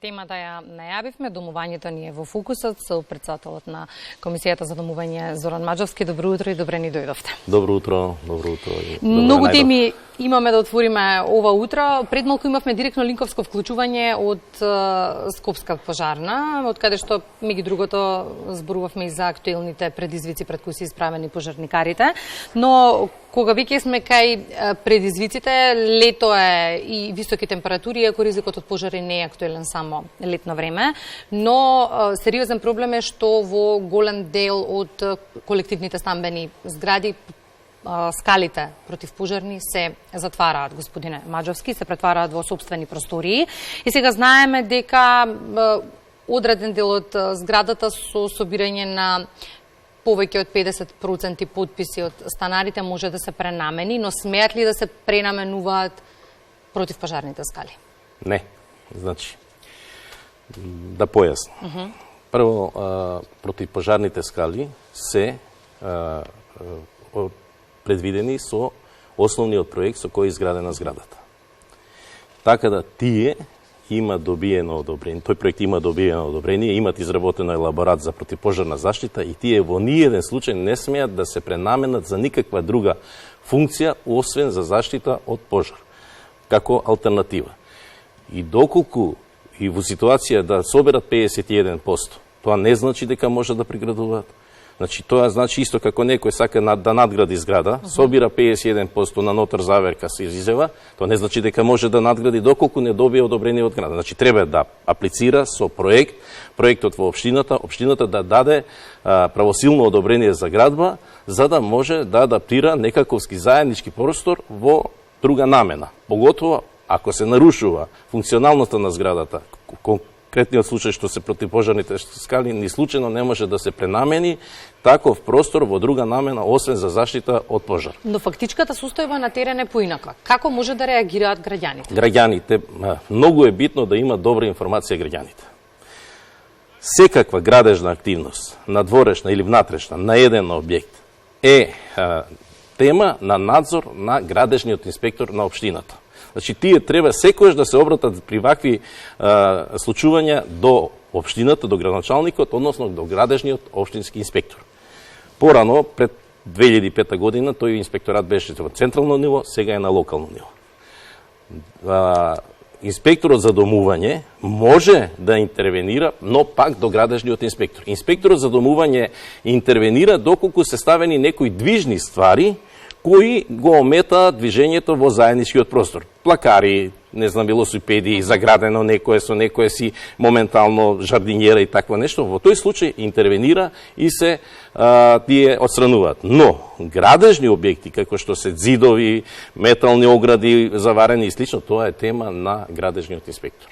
Темата ја најавивме, домувањето ни е во фокусот со претседателот на Комисијата за домување Зоран Маџовски. Добро утро и добре ни дојдовте. Добро утро, добро утро. Многу теми имаме да отвориме ова утро. Пред малку имавме директно линковско вклучување од Скопска пожарна, од каде што меѓу другото зборувавме и за актуелните предизвици пред кои се исправени пожарникарите, но кога веќе сме кај предизвиците, лето е и високи температури, иако ризикот од пожари не е актуелен само летно време, но сериозен проблем е што во голем дел од колективните стамбени згради скалите противпожарни се затвараат, господине Маџовски, се претвараат во сопствени простории. И сега знаеме дека одреден дел од зградата со собирање на повеќе од 50% подписи од станарите може да се пренамени, но смеат ли да се пренаменуваат противпожарните скали? Не. Значи, да појаснам. Прво, противпожарните скали се предвидени со основниот проект со кој е изградена зградата. Така да тие има добиено одобрение, тој проект има добиено одобрение, имат изработено елаборат за противпожарна заштита и тие во ниеден случај не смеат да се пренаменат за никаква друга функција освен за заштита од пожар, како алтернатива. И доколку и во ситуација да соберат 51%, тоа не значи дека може да приградуваат. Значи, тоа значи исто како некој сака да надгради зграда, собира 51% на нотар заверка се изјава, тоа не значи дека може да надгради доколку не добие одобрение од града. Значи, треба да аплицира со проектот во општината да даде правосилно одобрение за градба, за да може да адаптира некаковски заеднички простор во друга намена. Поготово, ако се нарушува функционалноста на зградата, конкретниот случај што се противпожарните скали, ни случајно не може да се пренамени таков простор во друга намена, освен за заштита од пожар. Но фактичката состојба на терен е поинаква. Како може да реагираат граѓаните? Граѓаните, многу е битно да има добра информација граѓаните. Секаква градежна активност, надворешна или внатрешна, на еден објект е тема на надзор на градежниот инспектор на општината. Значи, тие треба секојаш да се обратат при вакви случувања до општината, до градоначалникот, односно до градежниот општински инспектор. Порано, пред 2005 година, тој инспекторат беше во централно ниво, сега е на локално ниво. Инспекторот за домување може да интервенира, но пак до градежниот инспектор. Инспекторот за домување интервенира доколку се ставени некои движни ствари кои го ометаат движењето во заедничкиот простор. Плакари, не знам, велосипеди, заградено некое со некое си моментално жардинјера и такво нешто. Во тој случај интервенира и се тие отстрануваат. Но градежни објекти, како што се ѕидови, метални огради, заварени и слично, тоа е тема на градежниот инспектор.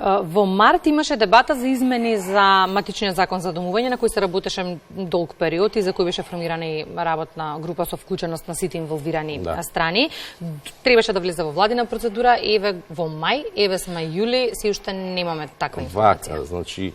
Во март имаше дебата за измени за матичниот закон за домување, на кој се работеше долг период и за кој беше формирана и работна група со вклученост на сите инволвирани страни. Требаше да влезе во владина процедура, еве во мај, еве сме јули, се уште немаме таква информација. Вака, значи,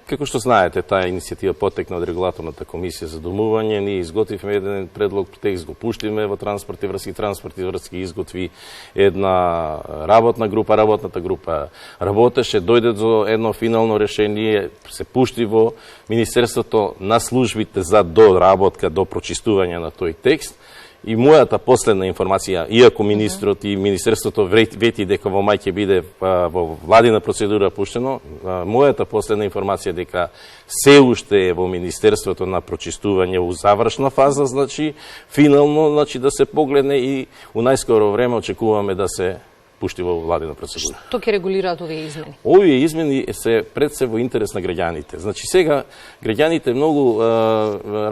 како што знаете, таа иницијатива потекна од регулаторната комисија за домување. Ние изготвивме еден предлог, текст го пуштивме во транспорт и врски изготви една работна група. Работната група работеше, дојде до едно финално решение, се пушти во Министерството на службите за доработка, до прочистување на тој текст. И мојата последна информација, иако министрот и Министерството вети дека во мај ќе биде во владина процедура пуштено, мојата последна информација дека се уште е во Министерството на прочистување у завршна фаза, значи, финално, значи, да се погледне и у најскоро време очекуваме да се пушти во владина процедура. Што ќе регулираат овие измени? Овие измени се пред се во интерес на граѓаните. Значи, сега граѓаните многу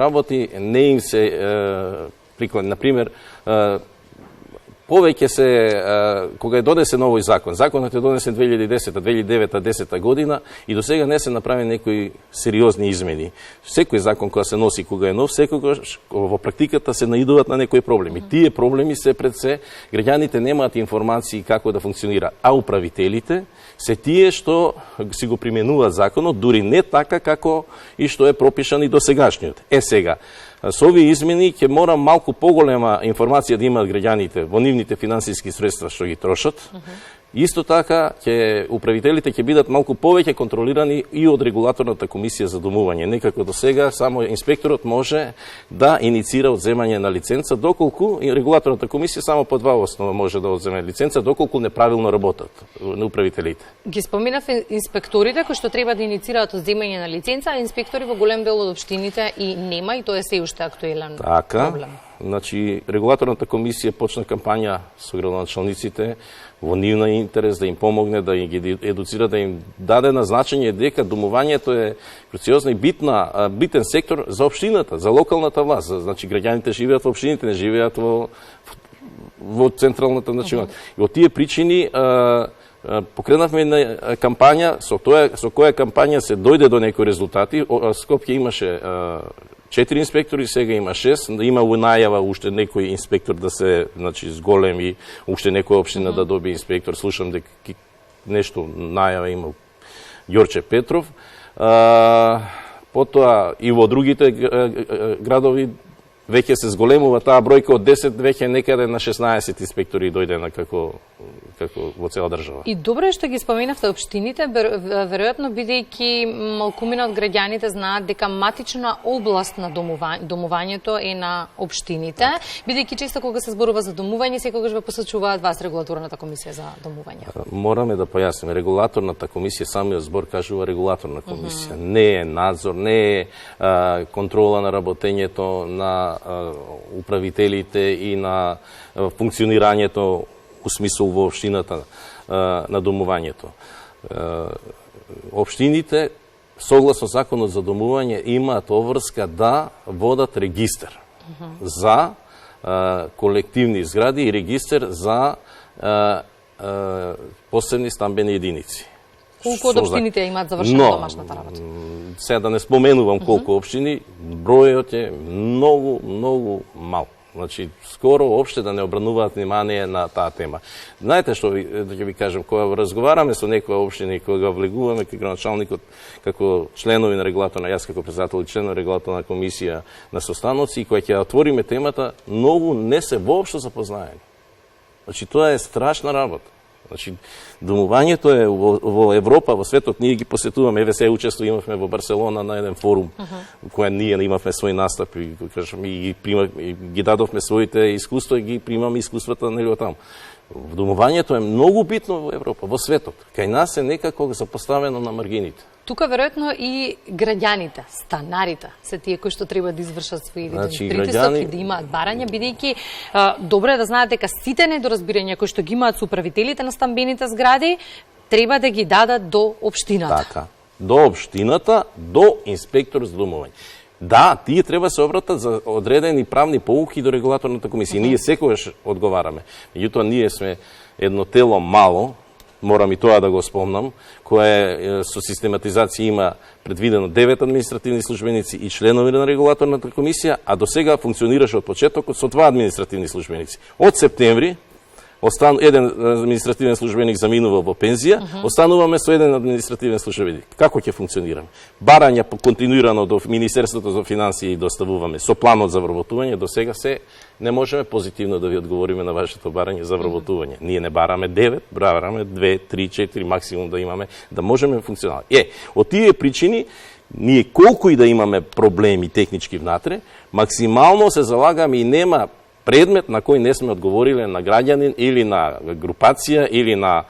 работи не им се прикладни. Например, повеќе се, кога е донесен овој закон, законот е донесен 2009-2010 година и до сега не се направи некои сериозни измени. Секој закон која се носи кога е нов, секогаш во практиката се наидуваат на некои проблеми. Тие проблеми се пред се, граѓаните немаат информации како да функционира, а управителите се тие што си го применуваат законот, дури не така како и што е пропишан и досегашниот. Сега, со овие измени ќе мора малку поголема информација да имаат граѓаните во нивните финансиски средства што ги трошат Исто така, управителите ќе бидат малку повеќе контролирани и од регулаторната комисија за домување. Некако до сега само инспекторот може да иницира одземање на лиценца, доколку и регулаторната комисија само по два основа може да одземе лиценца, доколку неправилно работат на управителите. Ги споминав инспекторите кои што треба да иницираат одземање на лиценца, а инспектори во голем дел од општините и нема, и тоа е се уште актуелен проблем. Значи, регулаторната комисија почна кампања со градоначалниците во нивна интерес да им помогне, да ги едуцира, да им даде на значење дека домувањето е круциозна и битен сектор за општината, за локалната власт. Значи, граѓаните живеат во општините, не живеат во централната начинот. И од тие причини покренавме на кампања, со која кампања се дојде до некои резултати. Скопје имаше 4 инспектори, сега има 6. Има најава уште некој инспектор да се, значи, зголеми, уште некоја општина да добие инспектор. Слушам дека нешто најава има Ѓорче Петров. Потоа и во другите градови веќе се зголемува таа бројка од 10, веќе некаде на 16 инспектори дојдена како во цела држава. И добро е што ги споменавте општините, веројатно бидејќи малкумина од граѓаните знаат дека матична област на домувањето е на општините, бидејќи често кога се зборува за домување, секогаш ве посочуваат вас регулаторната комисија за домување. Мораме да појасниме, регулаторната комисија, самиот збор кажува регулаторна комисија, не е надзор, не е контрола на работењето на управителите и на функционирањето у смисол во општината на домувањето. Општините, согласно законот за домување, имаат обврска да водат регистар за колективни згради и регистар за посебни стамбени единици. Колку од општините имаат завршена домашната работа? Сега да не споменувам колку општини, бројот е многу мал. Значи, скоро опште да не обрануваат внимание на таа тема. Знаете што да ќе ви кажам, кога разговараме со некоја општина и кога влегуваме кај градоначалникот како членови на регулаторна, јас како председател и член на регулаторна комисија на состаноци, и кога ќе отвориме темата, многу не се воопшто запознаени. Значи, тоа е страшна работа. Значи, домувањето е во Европа, во светот, ние ги посетуваме, еве се учествувавме во Барселона на еден форум, која ние имавме свој настап и ги дадовме своите искуства и ги примаме искуствата на таму. Домувањето е многу битно во Европа, во светот. Кај нас е некако запоставено на маргините. Тука веројатно и граѓаните, станарите се тие кои што треба да извршат свој притисок и да имаат барања, бидејќи добро е да знаат дека сите недоразбирања кои што ги имаат со управителите на стамбените згради треба да ги дадат до општината. Така, до општината, до инспектор за домување. Да, тие треба се обратат за одредени правни поуки до регулаторната комисија. Ние секогаш одговараме. Меѓутоа, ние сме едно тело мало, морам и тоа да го спомнам, кое со систематизација има предвидено 9 административни службеници и членови на регулаторната комисија, а до сега функционираше од почетокот со 2 административни службеници. Од септември еден административен службеник заминува во пензија, остануваме со еден административен службеник. Како ќе функционираме? Барања континуирано до Министерството за финансии доставуваме со планот за вработување, до сега се не можеме позитивно да ви одговориме на вашето барање за вработување. Ние не бараме 9, бараме 2, 3, 4 максимум да имаме, да можеме функционално. Од тие причини, ние колку и да имаме проблеми технички внатре, максимално се залагаме и нема предмет на кој не сме одговориле на граѓанин или на групација или на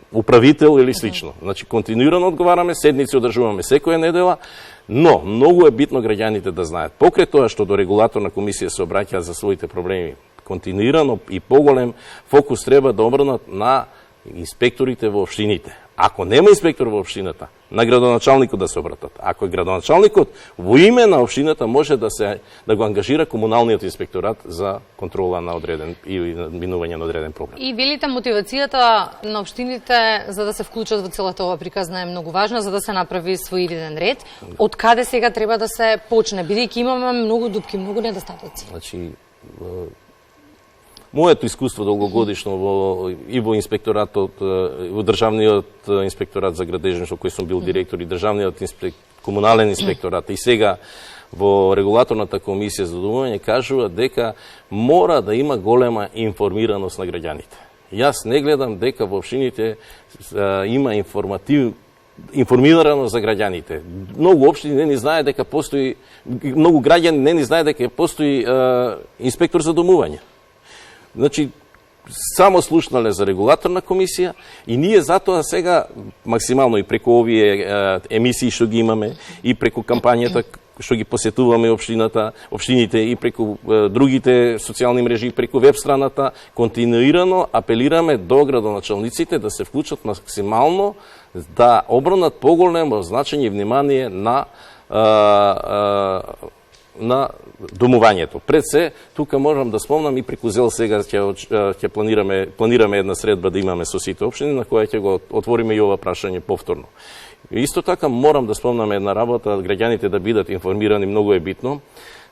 управител или слично. Значи, континуирано одговараме, седници одржуваме секоја недела, но многу е битно граѓаните да знаат. Покрај тоа што до регулаторна комисија се обраќаат за своите проблеми, континуирано и поголем фокус треба да обрнат на инспекторите во општините. Ако нема инспектор во општината, на градоначалникот да се обратат. Ако е градоначалникот, во име на општината може да го ангажира комуналниот инспекторат за контрола на одреден или минување на одреден проблем. И велите мотивацијата на општините за да се вклучат во целата ова приказна е многу важна, за да се направи својиден ред. Од каде сега треба да се почне, бидејќи имаме многу дупки, многу недостатоци? Значи, моето искуство долгогодишно и во инспекторатот, во државниот инспекторат за градежништво, кој сум бил директор, и државниот комунален инспекторат, и сега во регулаторната комисија за домување кажува дека мора да има голема информираност на граѓаните. Јас не гледам дека во општините има информираност за граѓаните. Многу општини не ни знае дека постои, многу граѓани не ни знае дека постои инспектор за домување. Значи, само слушнале за регулаторна комисија и ние затоа сега максимално и преку овие емисии што ги имаме и преку кампањата што ги посетуваме општините и преку другите социјални мрежи и преку веб страната, континуирано апелираме до градоначалниците да се вклучат максимално да обрнат поголемо значење и внимание на домувањето. Пред се, тука можам да спомнам и преку ЗЕЛ сега ќе планираме една средба да имаме со сите општини на која ќе го отвориме и ова прашање повторно. Исто така морам да спомнам една работа, граѓаните да бидат информирани, многу е битно,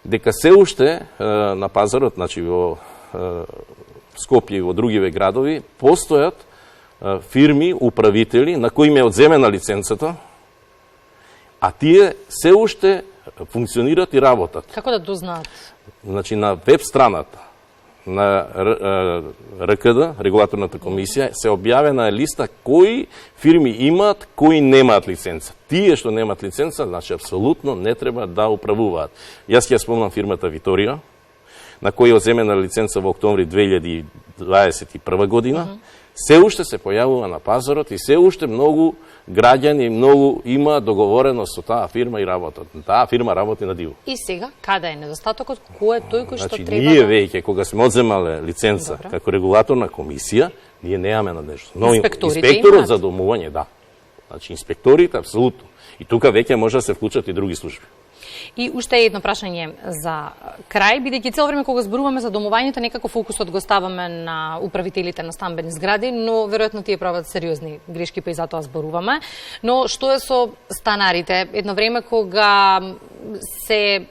дека се уште на пазарот, значи во Скопје и во другиве градови, постојат фирми, управители на кои им е одземена лиценцата, а тие се уште функционират и работат. Како да дознаат? Значи на веб страната на РКД, регулаторната комисија, се објавена листа кои фирми имаат, кои немаат лиценца. Тие што немаат лиценца, значи апсолутно не треба да управуваат. Јас ќе спомнам фирмата Виторија, на која е одземена лиценца во октомври 2021 година, се уште се појавува на пазарот и се уште многу граѓани многу има договореност со таа фирма и работат. Таа фирма работи на диво. И сега, каде е недостатокот? Кој е тој кој што треба ние веќе, кога сме одземале лиценца како регулаторна комисија, ние немаме надежност. Но инспекторот за домување, да. Значи, инспекторите, апсолутно. И тука веќе може да се вклучат и други служби. И уште едно прашање за крај, бидејќи цел време кога зборуваме за домувањето, некако фокусот го ставаме на управителите на стамбени згради, но веројатно тие прават сериозни грешки, па и затоа зборуваме. Но што е со станарите? Едно време кога се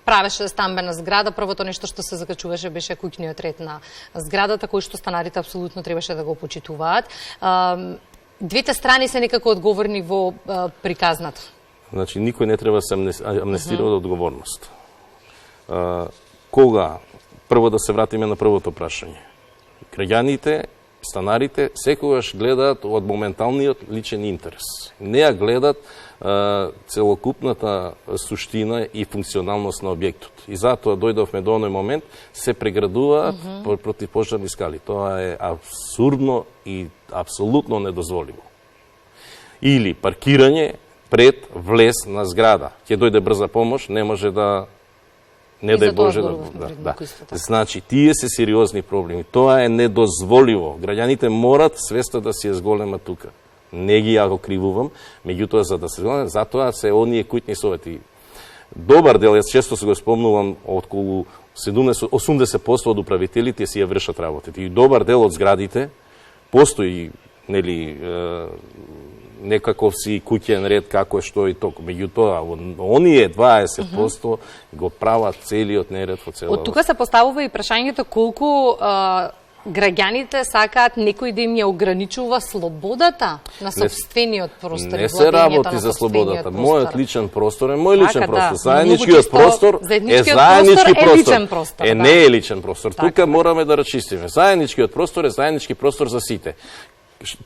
правеше стамбена зграда, првото нешто што се закачуваше беше куќниот ред на зградата, кој што станарите апсолутно требаше да го почитуваат. Двете страни се некако одговорни во приказната. Значи, никој не треба да се амнестира од одговорност. Кога, прво да се вратиме на првото прашање, граѓаните, станарите, секогаш гледаат од моменталниот личен интерес. Не ја гледат целокупната суштина и функционалност на објектот. И затоа дојдовме до оној момент, се преградуваат противпожарни скали. Тоа е абсурдно и апсолутно недозволиво. Или паркирање пред влез на зграда. Ќе дојде брза помош, не може да не дај Боже да. Значи, тие се сериозни проблеми. Тоа е недозволиво. Граѓаните морат свеста да си ја зголемат тука. Не ги ја го кривувам, меѓутоа за да се зголемат, затоа се оние куќни совети. Добар дел, јас често се го спомнувам, околу 80% од управителите си ја вршат работите. И добар дел од зградите постои, нели, некаков си куќен ред како е што и толку. Меѓутоа, оние 20% го прават целиот неред во целава. Од тука се поставува и прашањето колку граѓаните сакаат некој да им ја ограничува слободата на сопствениот простор. Не се работи за слободата. Мојот личен простор е мој личен простор. Заедничкиот простор е заеднички простор. Не е личен простор. Тука мораме да рачистиме. Заедничкиот простор е заеднички простор за сите.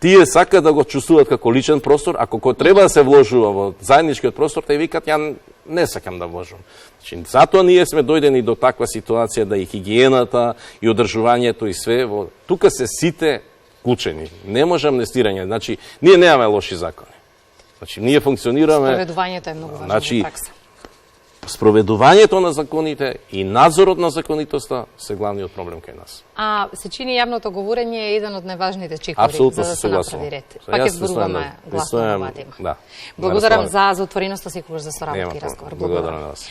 Тие сакаат да го чувствуваат како личен простор, ако кој треба да се вложува во заедничкиот простор, те викат ја не сакам да вложувам. Значи, затоа ние сме дојдени до таква ситуација да и хигиената, и одржувањето и све, тука се сите вклучени. Не може амнестирање. Значи, ние немаме лоши закони. Значи, ние функционираме. Спроведувањето е многу важно во пракса. Спроведувањето на законите и надзорот на законитоста се главниот проблем кај нас. А се чини јавното говорење е еден од најважните чекори за да се направи ред. Пак ќе зборуваме гласно на оваа тема. Да. Благодарам за отвореноста секогаш за соработка и разговор. Благодарам на вас.